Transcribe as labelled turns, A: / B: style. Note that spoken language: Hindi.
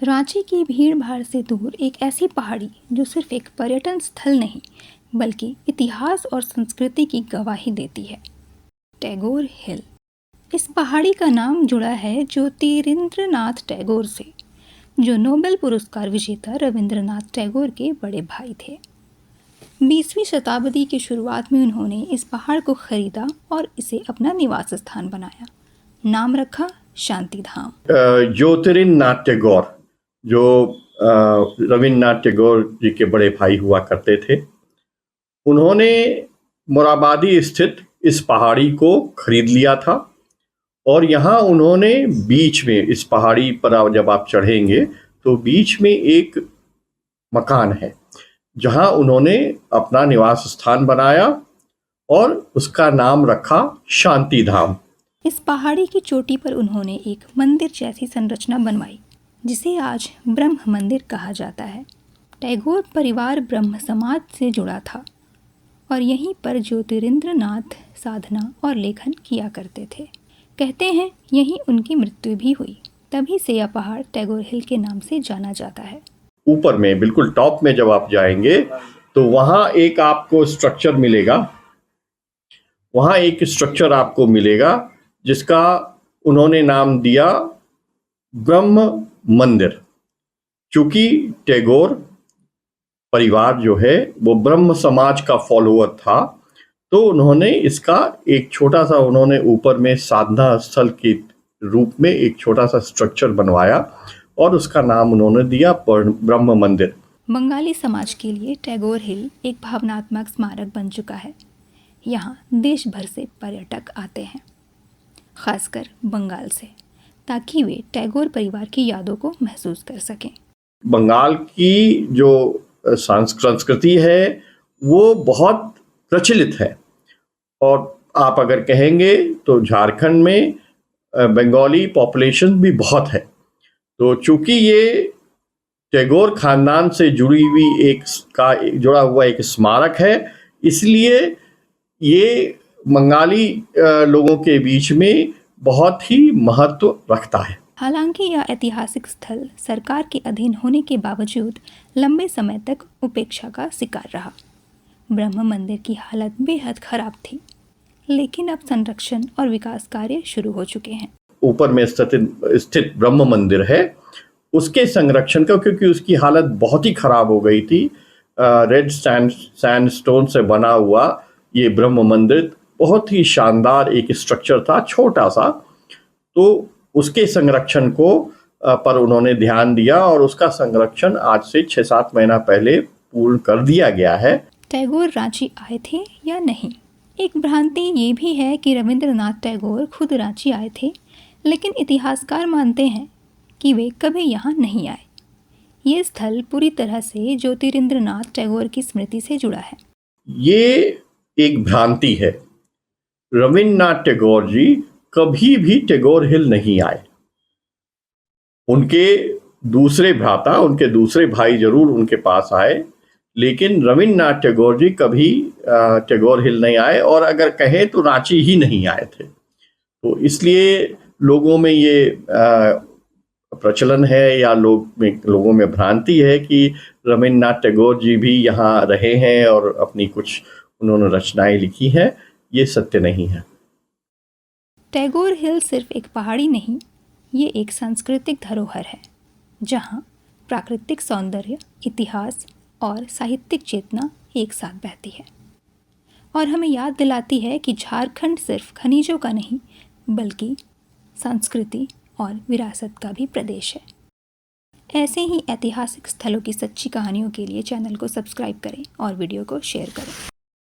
A: रांची की भीड़ भाड़ से दूर एक ऐसी पहाड़ी जो सिर्फ एक पर्यटन स्थल नहीं बल्कि इतिहास और संस्कृति की गवाही देती है, टैगोर हिल। इस पहाड़ी का नाम जुड़ा है ज्योतिरिंद्रनाथ टैगोर से, जो नोबेल पुरस्कार विजेता रविंद्रनाथ टैगोर के बड़े भाई थे। 20वीं शताब्दी की शुरुआत में उन्होंने इस पहाड़ को खरीदा और इसे अपना निवास स्थान बनाया। नाम रखा शांति धाम।
B: ज्योतिरिंद्रनाथ टैगोर जो रविन्द्रनाथ टैगोर जी के बड़े भाई हुआ करते थे, उन्होंने मोराबादी स्थित इस पहाड़ी को खरीद लिया था और यहाँ उन्होंने बीच में, इस पहाड़ी पर जब आप चढ़ेंगे तो बीच में एक मकान है जहाँ उन्होंने अपना निवास स्थान बनाया और उसका नाम रखा शांति धाम।
A: इस पहाड़ी की चोटी पर उन्होंने एक मंदिर जैसी संरचना बनवाई जिसे आज ब्रह्म मंदिर कहा जाता है। टैगोर परिवार ब्रह्म समाज से जुड़ा था और यहीं पर ज्योतिरिंद्रनाथ साधना और लेखन किया करते थे। कहते हैं यहीं उनकी मृत्यु भी हुई, तभी से यह पहाड़ टैगोर हिल के नाम से जाना जाता है।
B: ऊपर में बिल्कुल टॉप में जब आप जाएंगे तो वहाँ एक आपको स्ट्रक्चर मिलेगा, जिसका उन्होंने नाम दिया ब्रह्म मंदिर। चूंकि टैगोर परिवार जो है वो ब्रह्म समाज का फॉलोअर था, तो उन्होंने इसका एक छोटा सा, उन्होंने ऊपर में साधना स्थल के रूप में एक छोटा सा स्ट्रक्चर बनवाया और उसका नाम उन्होंने दिया ब्रह्म मंदिर।
A: बंगाली समाज के लिए टैगोर हिल एक भावनात्मक स्मारक बन चुका है। यहाँ देश भर से पर्यटक आते हैं, खासकर बंगाल से, ताकि वे टैगोर परिवार की यादों को महसूस कर सकें।
B: बंगाल की जो संस्कृति है वो बहुत प्रचलित है और आप अगर कहेंगे तो झारखंड में बंगाली पॉपुलेशन भी बहुत है। तो चूंकि ये टैगोर खानदान से जुड़ा हुआ एक स्मारक है, इसलिए ये बंगाली लोगों के बीच में बहुत ही महत्व रखता है।
A: हालांकि यह ऐतिहासिक स्थल सरकार के अधीन होने के बावजूद लंबे समय तक उपेक्षा का शिकार रहा। ब्रह्म मंदिर की हालत बेहद खराब थी, लेकिन अब संरक्षण और विकास कार्य शुरू हो चुके हैं।
B: ऊपर में स्थित ब्रह्म मंदिर है, उसके संरक्षण का, क्योंकि उसकी हालत बहुत ही खराब हो गई थी। रेड सैंडस्टोन से बना हुआ ये ब्रह्म मंदिर बहुत ही शानदार एक स्ट्रक्चर था, छोटा सा। तो उसके संरक्षण को पर उन्होंने ध्यान दिया और उसका संरक्षण आज से 6-7 महीना पहले पूर्ण कर दिया गया है।
A: टैगोर रांची आए थे या नहीं? एक भ्रांति ये भी है कि रविंद्रनाथ टैगोर खुद रांची आए थे, लेकिन इतिहासकार मानते हैं कि वे कभी यहाँ नहीं आए। ये स्थल पूरी तरह से ज्योतिरिंद्रनाथ टैगोर की स्मृति से जुड़ा है।
B: ये एक भ्रांति है। रविन्द्रनाथ टैगोर जी कभी भी टैगोर हिल नहीं आए। उनके दूसरे भाई जरूर उनके पास आए, लेकिन रविन्द्रनाथ टैगोर जी कभी टैगोर हिल नहीं आए और अगर कहें तो रांची ही नहीं आए थे। तो इसलिए लोगों में ये प्रचलन है या लोगों में भ्रांति है कि रविन्द्रनाथ टैगोर जी भी यहाँ रहे हैं और अपनी कुछ उन्होंने रचनाएं लिखी हैं। ये सत्य नहीं है।
A: टैगोर हिल सिर्फ एक पहाड़ी नहीं, ये एक सांस्कृतिक धरोहर है जहाँ प्राकृतिक सौंदर्य, इतिहास और साहित्यिक चेतना एक साथ बहती है और हमें याद दिलाती है कि झारखंड सिर्फ खनिजों का नहीं बल्कि संस्कृति और विरासत का भी प्रदेश है। ऐसे ही ऐतिहासिक स्थलों की सच्ची कहानियों के लिए चैनल को सब्सक्राइब करें और वीडियो को शेयर करें।